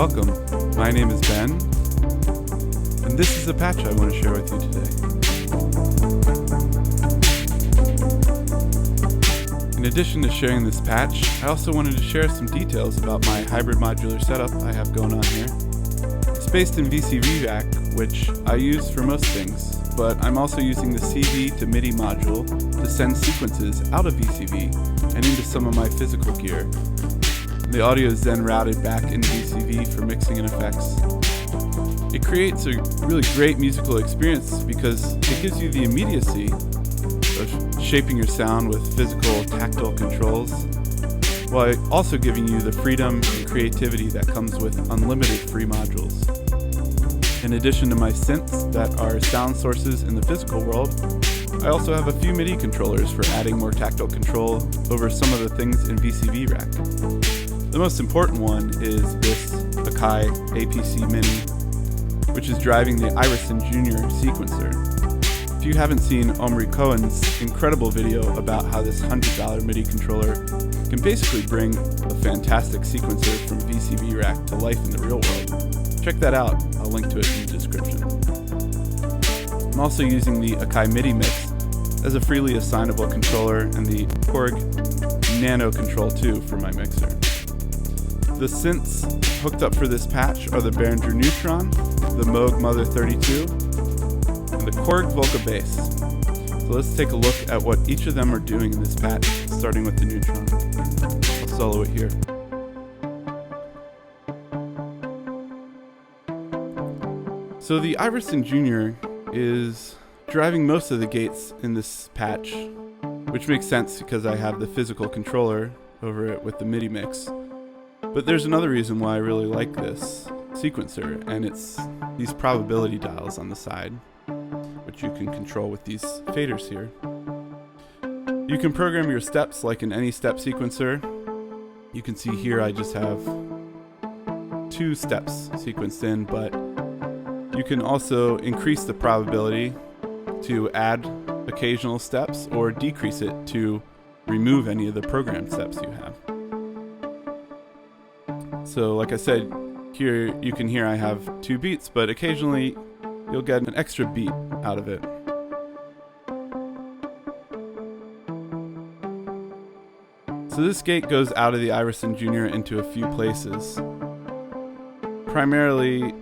Welcome, my name is Ben, and this is a patch I want to share with you today. In addition to sharing this patch, I also wanted to share some details about my hybrid modular setup I have going on here. It's based in VCV Rack, which I use for most things, but I'm also using the CV to MIDI module to send sequences out of VCV and into some of my physical gear. The audio is then routed back into VCV for mixing and effects. It creates a really great musical experience because it gives you the immediacy of shaping your sound with physical, tactile controls, while also giving you the freedom and creativity that comes with unlimited free modules. In addition to my synths that are sound sources in the physical world, I also have a few MIDI controllers for adding more tactile control over some of the things in VCV Rack. The most important one is this Akai APCmini, which is driving the Iverson Jr sequencer. If you haven't seen Omri Cohen's incredible video about how this $100 MIDI controller can basically bring a fantastic sequencer from VCV Rack to life in the real world, check that out. I'll link to it in the description. I'm also using the Akai MIDI Mix as a freely assignable controller and the Korg NanoKontrol2 for my mixer. The synths hooked up for this patch are the Behringer Neutron, the Moog Mother 32, and the Korg Volca Bass. So let's take a look at what each of them are doing in this patch, starting with the Neutron. I'll solo it here. So the Iverson Jr is driving most of the gates in this patch, which makes sense because I have the physical controller over it with the MIDI mix. But there's another reason why I really like this sequencer, and it's these probability dials on the side, which you can control with these faders here. You can program your steps like in any step sequencer. You can see here I just have 2 steps sequenced in, but you can also increase the probability to add occasional steps or decrease it to remove any of the programmed steps you have. So like I said, here you can hear I have 2 beats, but occasionally you'll get an extra beat out of it. So this gate goes out of the Iverson Jr into a few places. Primarily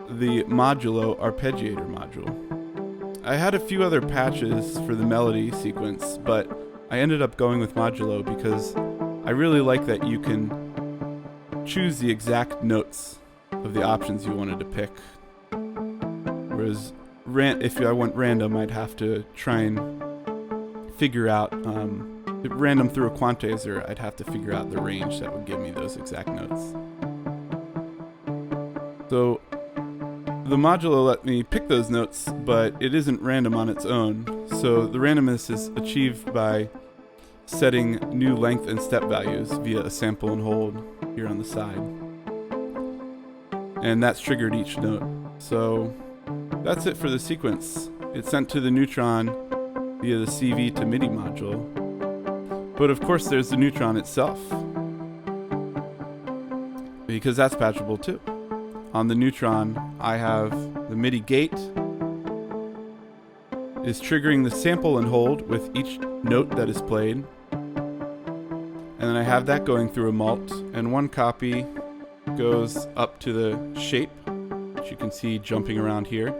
the modulo arpeggiator module. I had a few other patches for the melody sequence, but I ended up going with modulo because I really like that you can choose the exact notes of the options you wanted to pick. Whereas if I went random, I'd have to try and figure out, random through a quantizer, I'd have to figure out the range that would give me those exact notes. So the modulo let me pick those notes, but it isn't random on its own. So the randomness is achieved by setting new length and step values via a sample and hold here on the side. And that's triggered each note. So that's it for the sequence. It's sent to the Neutron via the CV to MIDI module. But of course there's the Neutron itself, because that's patchable too. On the Neutron, I have the MIDI gate is triggering the sample and hold with each note that is played. And then I have that going through a mult, and one copy goes up to the shape, which you can see jumping around here.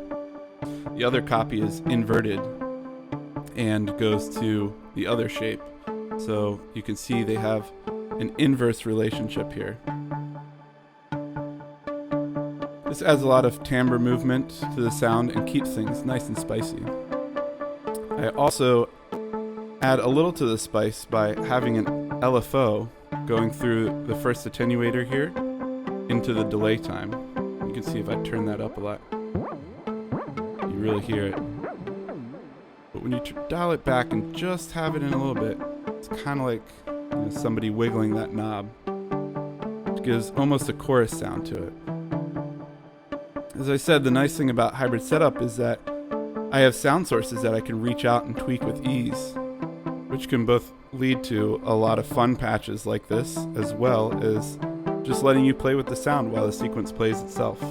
The other copy is inverted and goes to the other shape. So you can see they have an inverse relationship here. This adds a lot of timbre movement to the sound and keeps things nice and spicy. I also add a little to the spice by having an LFO going through the first attenuator here into the delay time. You can see if I turn that up a lot, you really hear it. But when you dial it back and just have it in a little bit, it's kind of like somebody wiggling that knob, which gives almost a chorus sound to it. As I said, the nice thing about hybrid setup is that I have sound sources that I can reach out and tweak with ease, which can both lead to a lot of fun patches like this, as well as just letting you play with the sound while the sequence plays itself.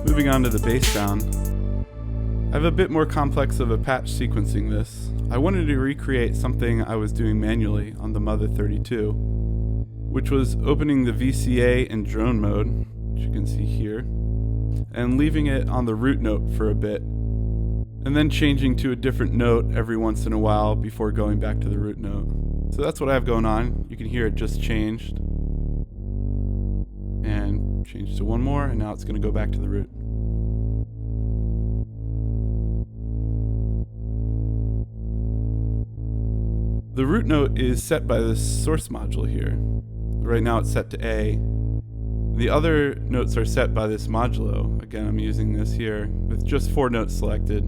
Moving on to the bass sound, I have a bit more complex of a patch sequencing this. I wanted to recreate something I was doing manually on the Mother 32, which was opening the VCA in drone mode, which you can see here, and leaving it on the root note for a bit, and then changing to a different note every once in a while before going back to the root note. So that's what I have going on. You can hear it just changed, and changed to one more, and now it's going to go back to the root. The root note is set by this source module here. Right now it's set to A. The other notes are set by this modulo. Again, I'm using this here with just 4 notes selected.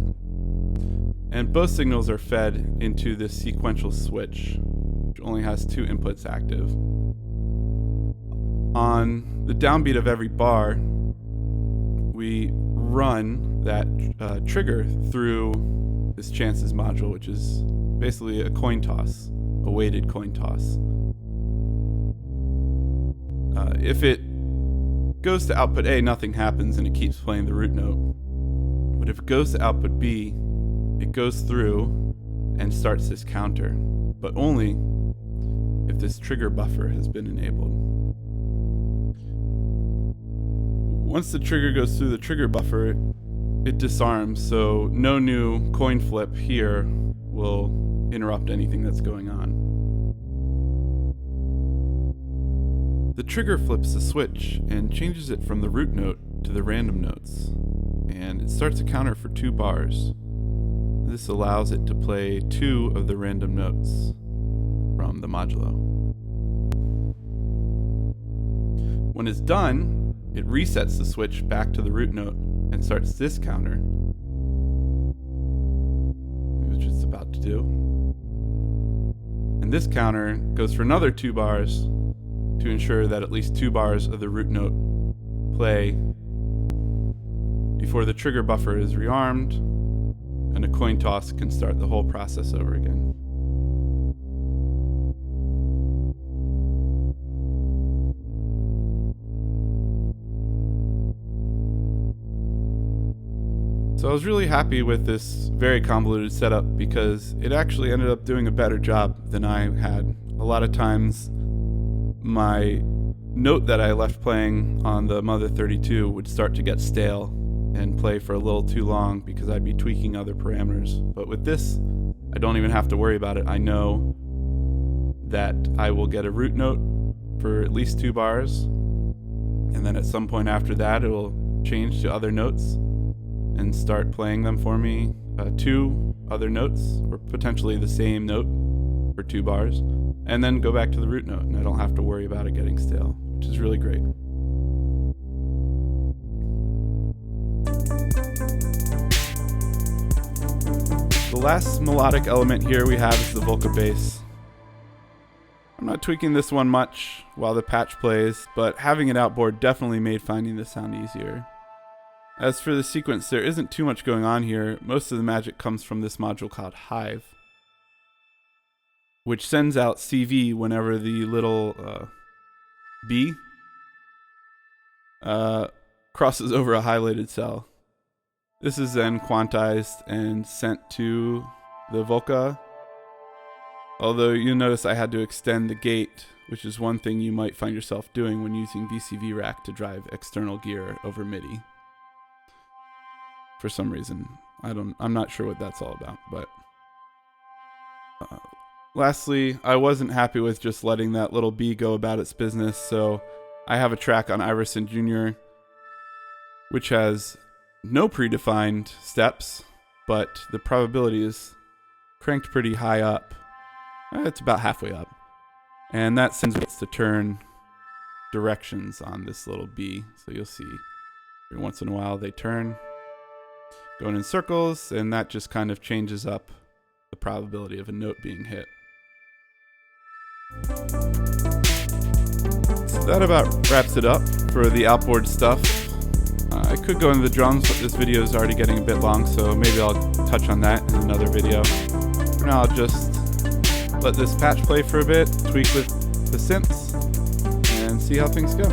And both signals are fed into this sequential switch, which only has 2 inputs active. On the downbeat of every bar, we run that trigger through this chances module, which is basically a coin toss, a weighted coin toss. If it goes to output A, nothing happens and it keeps playing the root note. But if it goes to output B, it goes through and starts this counter, but only if this trigger buffer has been enabled. Once the trigger goes through the trigger buffer, it disarms, so no new coin flip here will interrupt anything that's going on. The trigger flips the switch and changes it from the root note to the random notes, and it starts a counter for 2 bars. This allows it to play 2 of the random notes from the modulo. When it's done, it resets the switch back to the root note and starts this counter, which it's about to do. And this counter goes for another 2 bars to ensure that at least 2 bars of the root note play before the trigger buffer is rearmed and a coin toss can start the whole process over again. So I was really happy with this very convoluted setup because it actually ended up doing a better job than I had. A lot of times my note that I left playing on the Mother 32 would start to get stale and play for a little too long because I'd be tweaking other parameters. But with this, I don't even have to worry about it. I know that I will get a root note for at least 2 bars, and then at some point after that, it will change to other notes and start playing them for me, 2 other notes, or potentially the same note for 2 bars, and then go back to the root note, and I don't have to worry about it getting stale, which is really great. The last melodic element here we have is the Volca bass. I'm not tweaking this one much while the patch plays, but having it outboard definitely made finding the sound easier. As for the sequence, there isn't too much going on here. Most of the magic comes from this module called Hive, which sends out CV whenever the little B crosses over a highlighted cell. This is then quantized and sent to the Volca, although you'll notice I had to extend the gate, which is one thing you might find yourself doing when using VCV Rack to drive external gear over MIDI. For some reason, I'm not sure what that's all about, but lastly, I wasn't happy with just letting that little B go about its business, so I have a track on Iverson Jr, which has no predefined steps, but the probability is cranked pretty high up. It's about halfway up. And that sends it to turn directions on this little B. So you'll see every once in a while they turn, going in circles, and that just kind of changes up the probability of a note being hit. So that about wraps it up for the outboard stuff. I could go into the drums, but this video is already getting a bit long, so maybe I'll touch on that in another video. For now, I'll just let this patch play for a bit, tweak with the synths, and see how things go.